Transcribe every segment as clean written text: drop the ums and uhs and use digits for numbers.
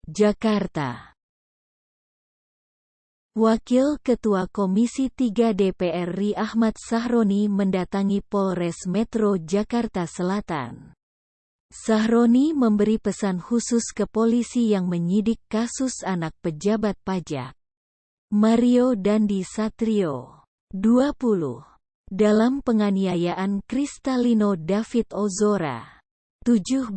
Jakarta. Wakil Ketua Komisi 3 DPR RI Ahmad Sahroni mendatangi Polres Metro Jakarta Selatan. Sahroni memberi pesan khusus ke polisi yang menyidik kasus anak pejabat pajak, Mario Dandi Satrio, 20, dalam penganiayaan Kristalino David Ozora, 17,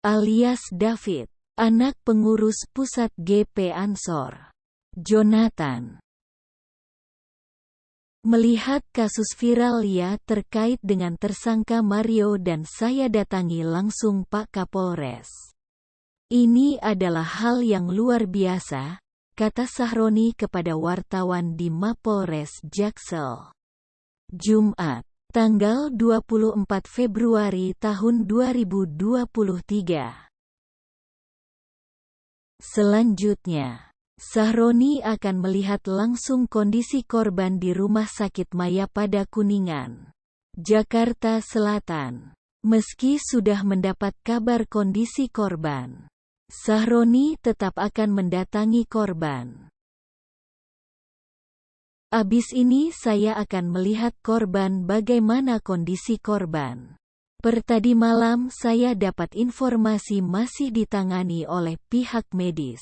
alias David, anak pengurus pusat GP Ansor, Jonathan. Melihat kasus viral ya terkait dengan tersangka Mario dan saya datangi langsung Pak Kapolres. Ini adalah hal yang luar biasa, kata Sahroni kepada wartawan di Mapolres Jaksel. Jumat, tanggal 24 Februari tahun 2023. Selanjutnya, Sahroni akan melihat langsung kondisi korban di Rumah Sakit Mayapada Kuningan, Jakarta Selatan. Meski sudah mendapat kabar kondisi korban, Sahroni tetap akan mendatangi korban. Abis ini saya akan melihat korban, bagaimana kondisi korban. Per tadi malam saya dapat informasi masih ditangani oleh pihak medis.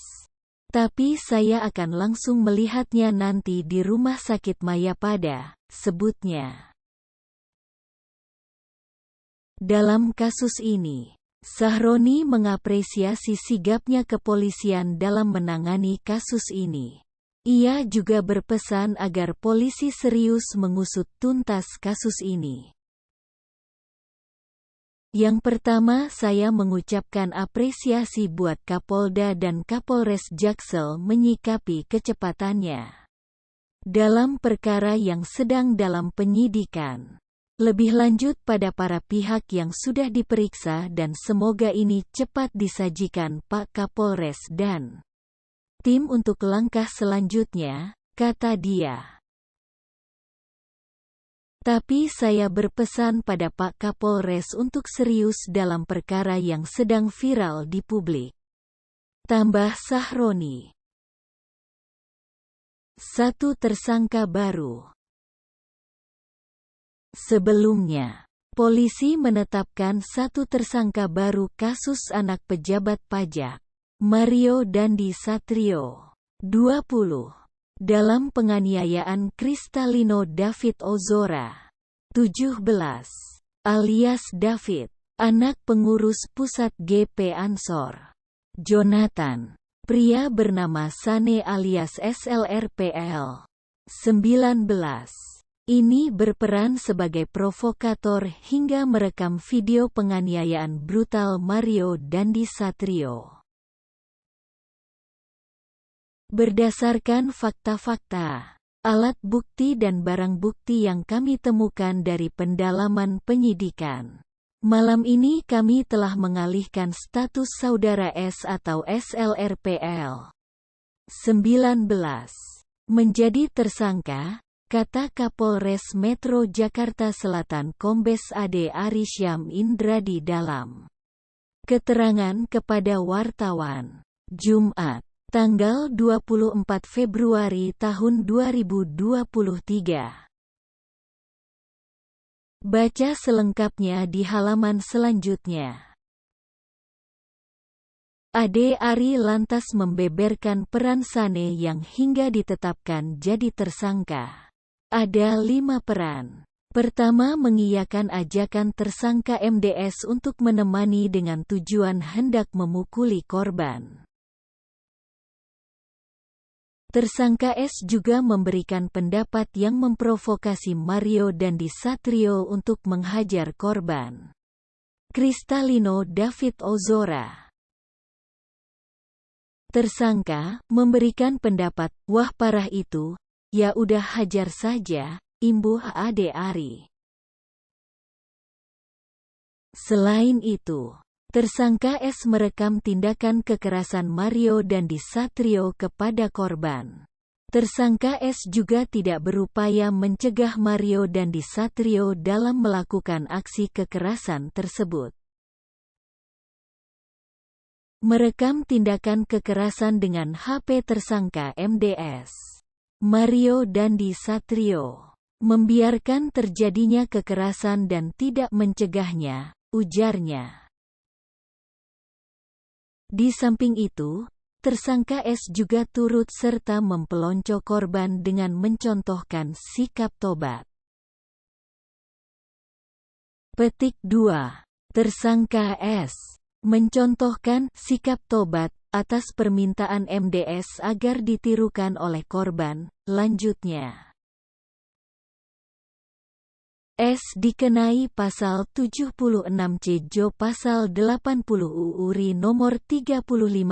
Tapi saya akan langsung melihatnya nanti di Rumah Sakit Mayapada, sebutnya. Dalam kasus ini, Sahroni mengapresiasi sigapnya kepolisian dalam menangani kasus ini. Ia juga berpesan agar polisi serius mengusut tuntas kasus ini. Yang pertama, saya mengucapkan apresiasi buat Kapolda dan Kapolres Jaksel menyikapi kecepatannya dalam perkara yang sedang dalam penyidikan. Lebih lanjut pada para pihak yang sudah diperiksa dan semoga ini cepat disajikan Pak Kapolres dan tim untuk langkah selanjutnya, kata dia. Tapi saya berpesan pada Pak Kapolres untuk serius dalam perkara yang sedang viral di publik, tambah Sahroni. Satu tersangka baru. Sebelumnya, polisi menetapkan satu tersangka baru kasus anak pejabat pajak, Mario Dandi Satrio, 20. Dalam penganiayaan Kristalino David Ozora, 17, alias David, anak pengurus pusat GP Ansor, Jonathan, pria bernama Sane alias SLRPL, 19, ini berperan sebagai provokator hingga merekam video penganiayaan brutal Mario Dandi Satrio. Berdasarkan fakta-fakta, alat bukti dan barang bukti yang kami temukan dari pendalaman penyidikan, malam ini kami telah mengalihkan status saudara S atau SLRPL 19 menjadi tersangka, kata Kapolres Metro Jakarta Selatan Kombes Ade Arisyam Indradi dalam keterangan kepada wartawan, Jumat, tanggal 24 Februari tahun 2023. Baca selengkapnya di halaman selanjutnya. Ade Ari lantas membeberkan peran Sane yang hingga ditetapkan jadi tersangka. Ada 5 peran. Pertama, mengiyakan ajakan tersangka MDS untuk menemani dengan tujuan hendak memukuli korban. Tersangka S juga memberikan pendapat yang memprovokasi Mario Dandi Satrio untuk menghajar korban, Kristalino David Ozora. Tersangka memberikan pendapat, wah parah itu, ya udah hajar saja, imbuh Ade Ari. Selain itu, tersangka S merekam tindakan kekerasan Mario Dandi Satrio kepada korban. Tersangka S juga tidak berupaya mencegah Mario Dandi Satrio dalam melakukan aksi kekerasan tersebut. Merekam tindakan kekerasan dengan HP tersangka MDS. Mario Dandi Satrio. Membiarkan terjadinya kekerasan dan tidak mencegahnya, ujarnya. Di samping itu, tersangka S juga turut serta mempelonco korban dengan mencontohkan sikap tobat. Petik 2. Tersangka S mencontohkan sikap tobat atas permintaan MDS agar ditirukan oleh korban. Lanjutnya, S dikenai pasal 76C Jo pasal 80 UU RI nomor 35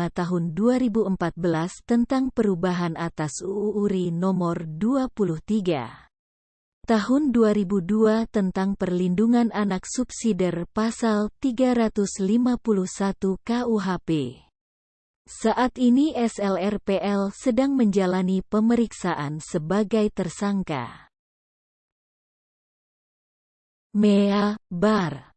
tahun 2014 tentang perubahan atas UU RI nomor 23 tahun 2002 tentang perlindungan anak subsidiar pasal 351 KUHP. Saat ini SLRPL sedang menjalani pemeriksaan sebagai tersangka. Mea Bar